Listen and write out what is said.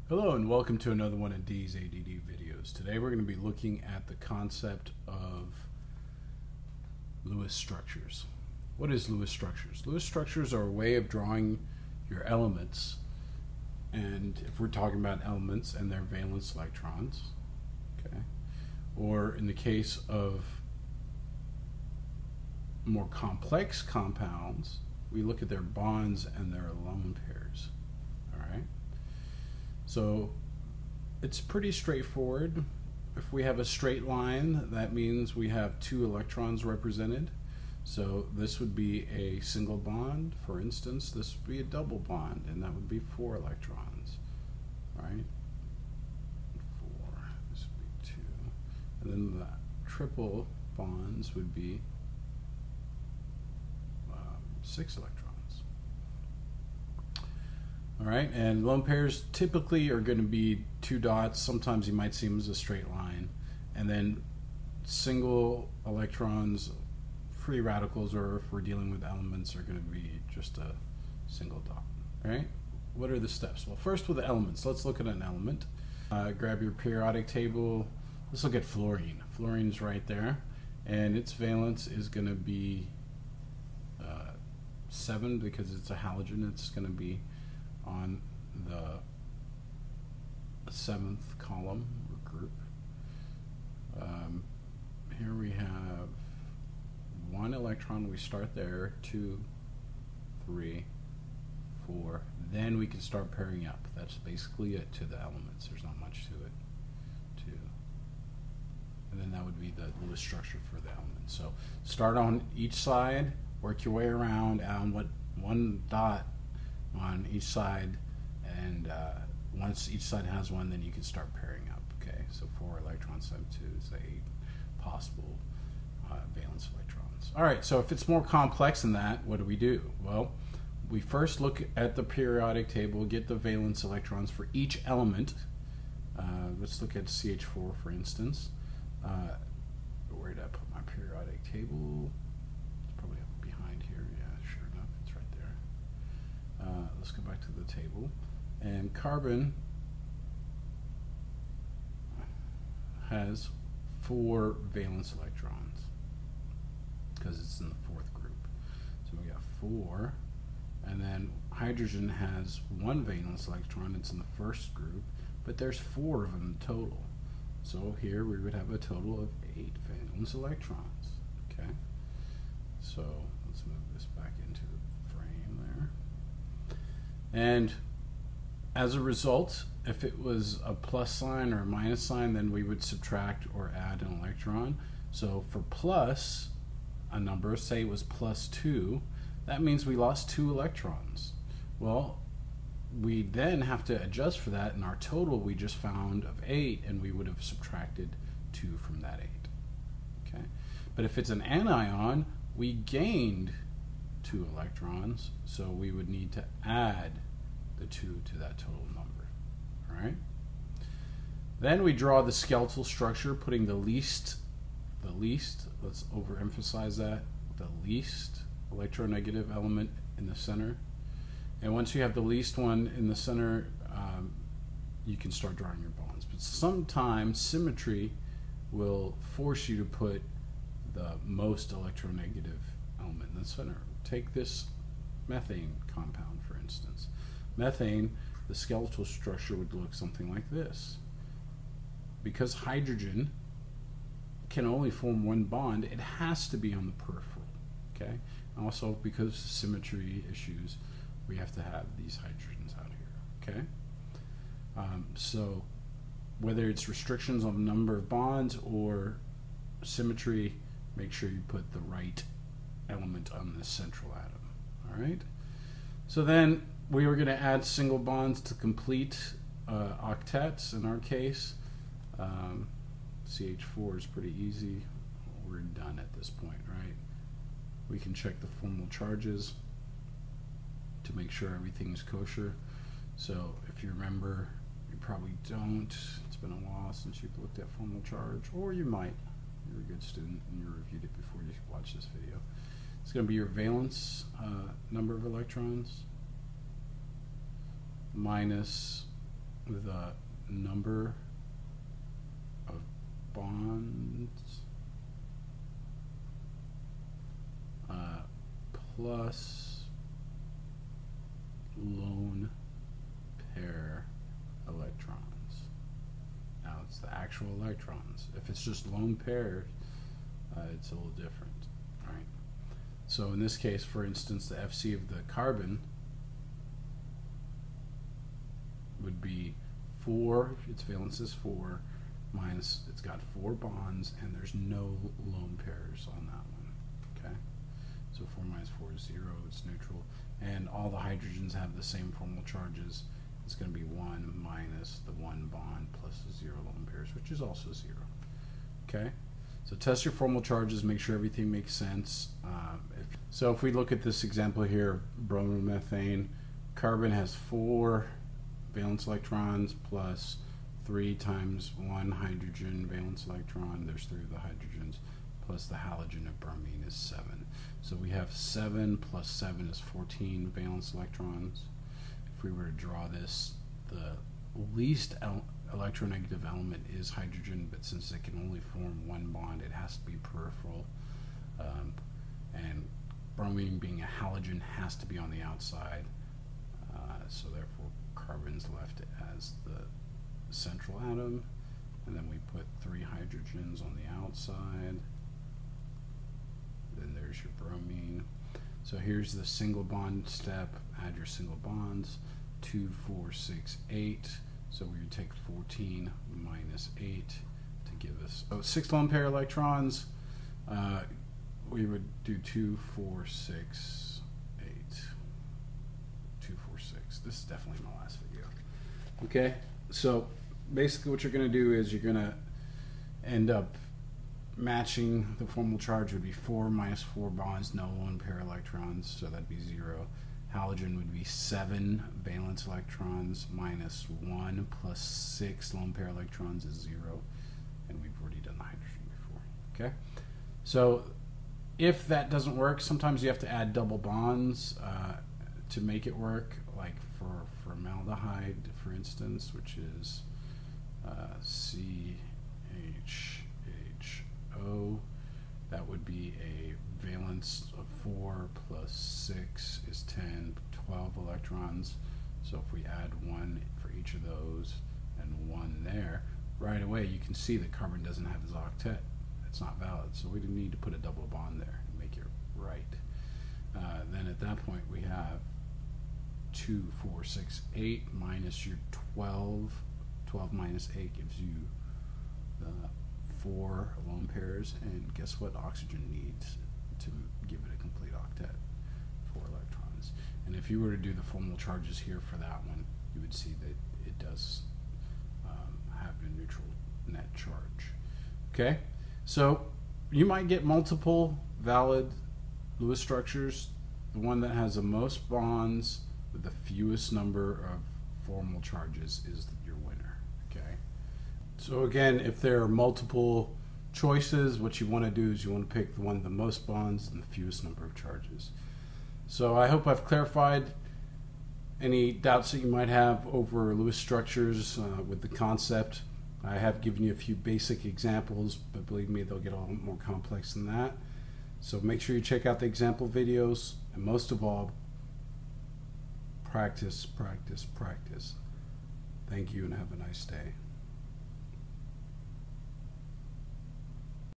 Hello and welcome to another one of D's ADD videos. Today we're going to be looking at the concept of Lewis structures. What is Lewis structures? Lewis structures are a way of drawing your elements, and if we're talking about elements and their valence electrons, okay, or in the case of more complex compounds, we look at their bonds and their lone pairs. All right. So it's pretty straightforward. If we have a straight line, that means we have two electrons represented. So this would be a single bond. For instance, this would be a double bond, and that would be 4 electrons, right? 4, this would be 2. And then the triple bonds would be 6 electrons. All right, and lone pairs typically are going to be 2 dots. Sometimes you might see them as a straight line. And then single electrons, free radicals, or if we're dealing with elements, are going to be just a single dot. All right, what are the steps? Well, first with the elements, let's look at an element. Grab your periodic table. Let's look at fluorine. Fluorine's right there, and its valence is going to be 7 because it's a halogen. It's going to be on the 7th column or group. Here we have 1 electron. We start there, 2, 3, 4. Then we can start pairing up. That's basically it to the elements. There's not much to it. 2. And then that would be the Lewis structure for the elements. So start on each side, work your way around on one dot on each side, and once each side has 1, then you can start pairing up. Okay, so 4 electrons times 2 is 8 possible valence electrons. All right, so if it's more complex than that, what do? Well, we first look at the periodic table, get the valence electrons for each element. Let's look at CH4, for instance. Where did I put my periodic table? It's probably up behind here. Yeah, sure enough, it's right there. Let's go back to the table. And carbon has 4 valence electrons because it's in the 4th group. So we got 4, and then hydrogen has 1 valence electron. It's in the 1st group, but there's 4 of them total. So here we would have a total of 8 valence electrons. Okay, so let's move this back into the frame there. And as a result, if it was a plus sign or a minus sign, then we would subtract or add an electron. So for plus a number, say it was plus 2, that means we lost 2 electrons. Well, we then have to adjust for that, and our total we just found of 8, and we would have subtracted 2 from that 8. Okay, but if it's an anion, we gained 2 electrons, so we would need to add the 2 to that total number. All right. Then we draw the skeletal structure, putting the least, let's overemphasize that, the least electronegative element in the center. And once you have the least one in the center, you can start drawing your bonds. But sometimes symmetry will force you to put the most electronegative element in the center. Take this methane compound, for instance. Methane, the skeletal structure would look something like this. Because hydrogen can only form 1 bond, it has to be on the peripheral. Okay? Also, because of symmetry issues, we have to have these hydrogens out here. Okay? So whether it's restrictions on the number of bonds or symmetry, make sure you put the right element on the central atom. All right? So then we were going to add single bonds to complete octets in our case. CH4 is pretty easy. We're done at this point, right? We can check the formal charges to make sure everything's kosher. So if you remember, you probably don't. It's been a while since you've looked at formal charge, or you might. You're a good student and you reviewed it before you watched this video. It's going to be your valence number of electrons minus the number of bonds plus lone pair electrons. Now it's the actual electrons. If it's just lone pairs, it's a little different, right? So in this case, for instance, the FC of the carbon would be 4, its valence is 4, minus, it's got 4 bonds, and there's no lone pairs on that one, okay? So 4 minus 4 is 0, it's neutral, and all the hydrogens have the same formal charges. It's going to be 1 minus the 1 bond plus the 0 lone pairs, which is also 0, okay? So test your formal charges, make sure everything makes sense. So if we look at this example here, bromomethane, carbon has 4 valence electrons plus 3 times 1 hydrogen valence electron. There's 3 of the hydrogens, plus the halogen of bromine is 7. So we have 7 plus 7 is 14 valence electrons. If we were to draw this, the least electronegative element is hydrogen, but since it can only form 1 bond, it has to be peripheral. And bromine, being a halogen, has to be on the outside. So therefore, carbon's left as the central atom, and then we put 3 hydrogens on the outside. Then there's your bromine. So here's the single bond step. Add your single bonds. 2, 4, 6, 8. So we would take 14 minus 8 to give us 6 lone pair electrons. We would do 2, 4, 6, 8. 2, 4, 6. This is definitely my last video. Okay, so basically what you're going to do is you're going to end up matching. The formal charge would be 4 minus 4 bonds, no lone pair electrons, so that'd be 0. Halogen would be 7 valence electrons minus 1 plus 6 lone pair electrons is 0. And we've already done the hydrogen before. Okay? So if that doesn't work, sometimes you have to add double bonds to make it work, like for formaldehyde, for instance, which is CHHO. That would be a valence of 4 plus 6 is 10, 12 electrons. So if we add 1 for each of those and 1 there, right away you can see that carbon doesn't have this octet. It's not valid, so we didn't need to put a double bond there and make it right. Then at that point we have 2, 4, 6, 8 minus your 12. 12 minus 8 gives you the 4 lone pairs, and guess what oxygen needs to give it a complete octet? 4 electrons. And if you were to do the formal charges here for that one, you would see that it does have a neutral net charge. Okay, so you might get multiple valid Lewis structures. The one that has the most bonds with the fewest number of formal charges is your winner. Okay, so again, if there are multiple choices, what you want to do is you want to pick the one with the most bonds and the fewest number of charges. So I hope I've clarified any doubts that you might have over Lewis structures with the concept. I have given you a few basic examples, but believe me, they'll get a lot more complex than that. So make sure you check out the example videos, and most of all, practice, practice, practice. Thank you and have a nice day.